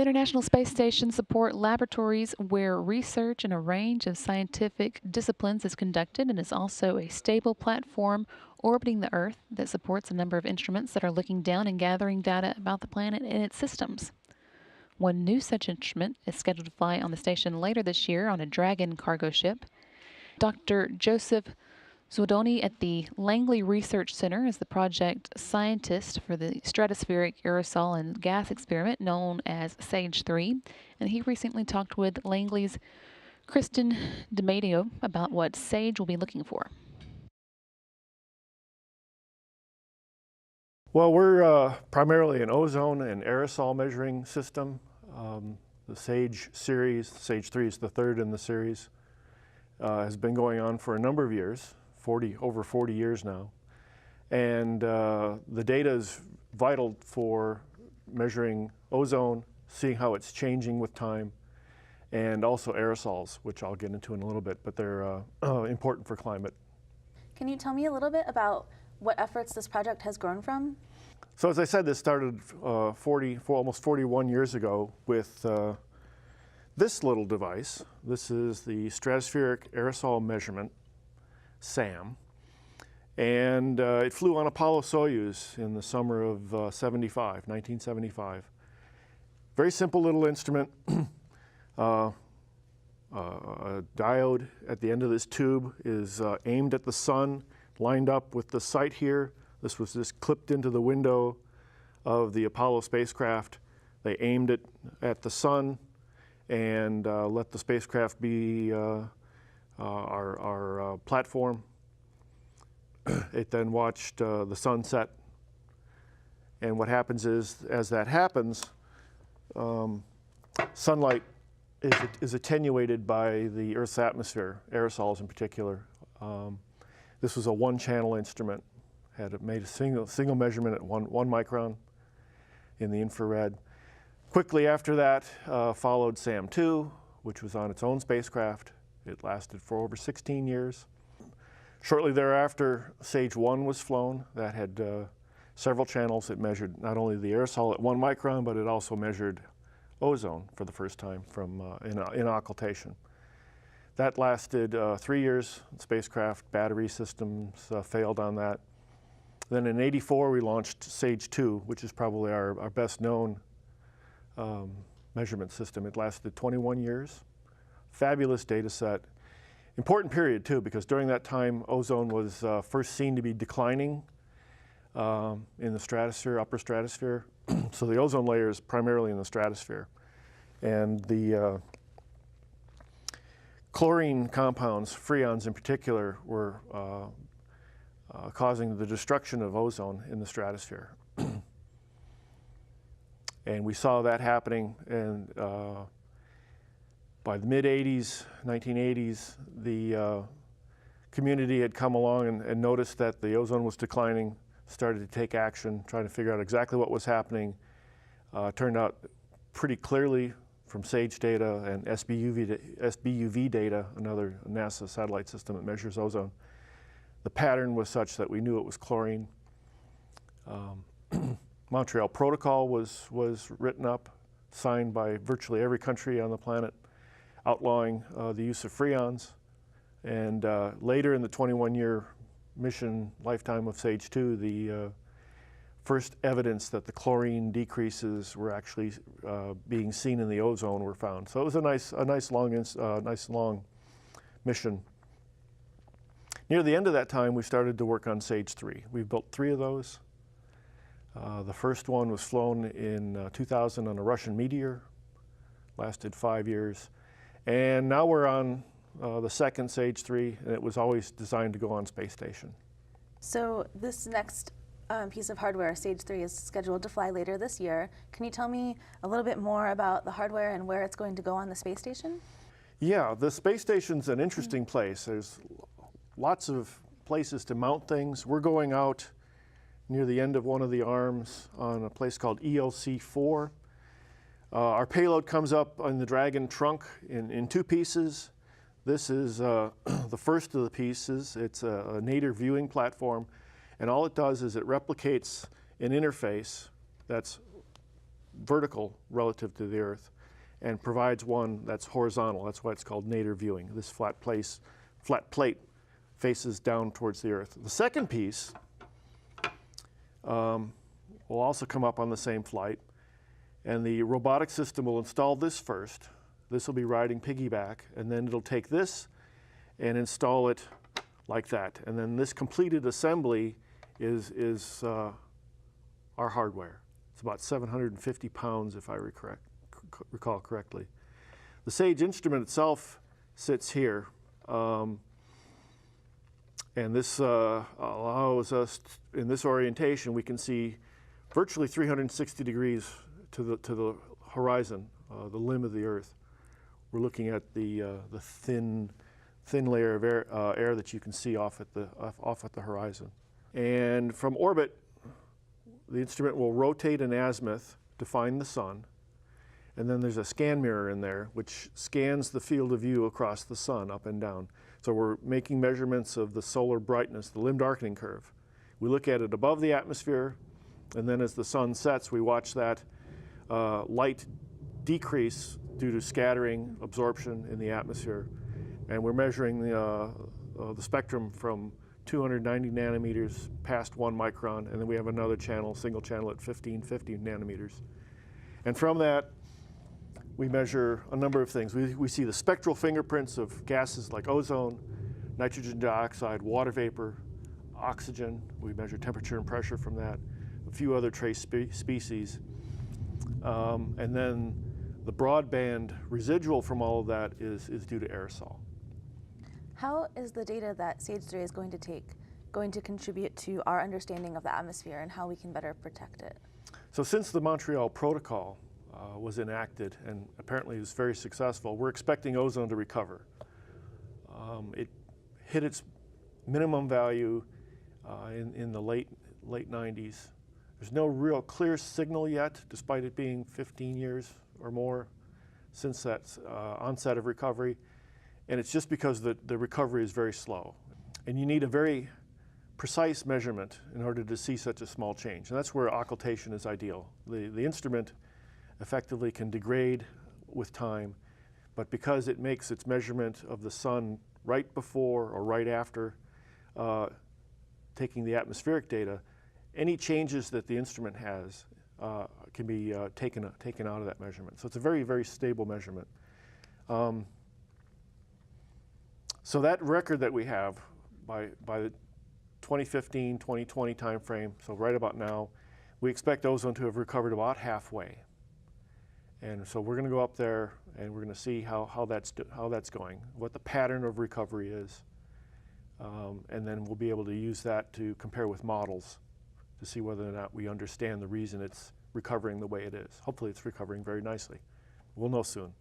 The International Space Station support laboratories where research in a range of scientific disciplines is conducted and is also a stable platform orbiting the Earth that supports a number of instruments that are looking down and gathering data about the planet and its systems. One new such instrument is scheduled to fly on the station later this year on a Dragon cargo ship. Dr. Joseph Zwodoni at the Langley Research Center is the project scientist for the stratospheric aerosol and gas experiment known as SAGE-3, and he recently talked with Langley's Kristen DiMatteo about what SAGE will be looking for. Well, we're primarily an ozone and aerosol measuring system. The SAGE series, SAGE-3 is the third in the series, has been going on for a number of years. Over 40 years now. And the data is vital for measuring ozone, seeing how it's changing with time, and also aerosols, which I'll get into in a little bit, but they're important for climate. Can you tell me a little bit about what efforts this project has grown from? So as I said, this started almost 41 years ago with this little device. This is the Stratospheric Aerosol Measurement, SAM, and it flew on Apollo-Soyuz in the summer of 1975. Very simple little instrument, a diode at the end of this tube is aimed at the sun, lined up with the sight here. This was just clipped into the window of the Apollo spacecraft. They aimed it at the sun and let the spacecraft be our platform. It then watched the sunset, and what happens as that happens, sunlight is attenuated by the Earth's atmosphere, aerosols in particular. This was a one-channel instrument, made a single measurement at one micron in the infrared. Quickly after that followed SAM-2, which was on its own spacecraft. It lasted for over 16 years. Shortly thereafter, SAGE-1 was flown. That had several channels. It measured not only the aerosol at 1 micron, but it also measured ozone for the first time in occultation. That lasted 3 years. Spacecraft battery systems failed on that. Then in '84, we launched SAGE-2, which is probably our best known measurement system. It lasted 21 years. Fabulous data set. Important period too, because during that time ozone was first seen to be declining in the stratosphere, upper stratosphere. So the ozone layer is primarily in the stratosphere. And the chlorine compounds, freons in particular, were causing the destruction of ozone in the stratosphere. And we saw that happening, and by the mid-'80s, 1980s, the community had come along and noticed that the ozone was declining, started to take action, trying to figure out exactly what was happening. Turned out pretty clearly from SAGE data and SBUV data, another NASA satellite system that measures ozone. The pattern was such that we knew it was chlorine. Montreal Protocol was written up, signed by virtually every country on the planet, outlawing the use of freons. And later in the 21-year mission lifetime of SAGE-2, the first evidence that the chlorine decreases were actually being seen in the ozone were found. So it was a nice long mission. Near the end of that time, we started to work on SAGE-3. We've built 3 of those. The first one was flown in 2000 on a Russian Meteor, lasted 5 years. And now we're on the second SAGE-3, and it was always designed to go on space station. So this next piece of hardware, SAGE-3, is scheduled to fly later this year. Can you tell me a little bit more about the hardware and where it's going to go on the space station? Yeah, the space station's an interesting place. There's lots of places to mount things. We're going out near the end of one of the arms on a place called ELC-4. Our payload comes up on the Dragon trunk in 2 pieces. This is the first of the pieces. It's a nadir viewing platform, and all it does is it replicates an interface that's vertical relative to the Earth and provides one that's horizontal. That's why it's called nadir viewing. This flat plate faces down towards the Earth. The second piece will also come up on the same flight, and the robotic system will install this first. This will be riding piggyback, and then it'll take this and install it like that. And then this completed assembly is our hardware. It's about 750 pounds, if I recall correctly. The SAGE instrument itself sits here, and this allows us, in this orientation, we can see virtually 360 degrees to the horizon, the limb of the Earth. We're looking at the thin layer of air that you can see off at the horizon. And from orbit, the instrument will rotate an azimuth to find the sun, and then there's a scan mirror in there which scans the field of view across the sun up and down. So we're making measurements of the solar brightness, the limb darkening curve. We look at it above the atmosphere, and then as the sun sets, we watch that light decrease due to scattering, absorption in the atmosphere. And we're measuring the spectrum from 290 nanometers past 1 micron, and then we have another channel, single channel at 1550 nanometers. And from that, we measure a number of things. We see the spectral fingerprints of gases like ozone, nitrogen dioxide, water vapor, oxygen. We measure temperature and pressure from that, a few other trace species. And then the broadband residual from all of that is due to aerosol. How is the data that SAGE-3 is going to contribute to our understanding of the atmosphere and how we can better protect it? So since the Montreal Protocol was enacted and apparently was very successful, we're expecting ozone to recover. It hit its minimum value in the late 90s. There's no real clear signal yet, despite it being 15 years or more since that onset of recovery. And it's just because the recovery is very slow. And you need a very precise measurement in order to see such a small change. And that's where occultation is ideal. The instrument effectively can degrade with time, but because it makes its measurement of the sun right before or right after taking the atmospheric data, any changes that the instrument has can be taken out of that measurement. So it's a very, very stable measurement. So that record that we have by the 2015, 2020 timeframe, so right about now, we expect ozone to have recovered about halfway. And so we're going to go up there and we're going to see how that's going, what the pattern of recovery is. And then we'll be able to use that to compare with models to see whether or not we understand the reason it's recovering the way it is. Hopefully it's recovering very nicely. We'll know soon.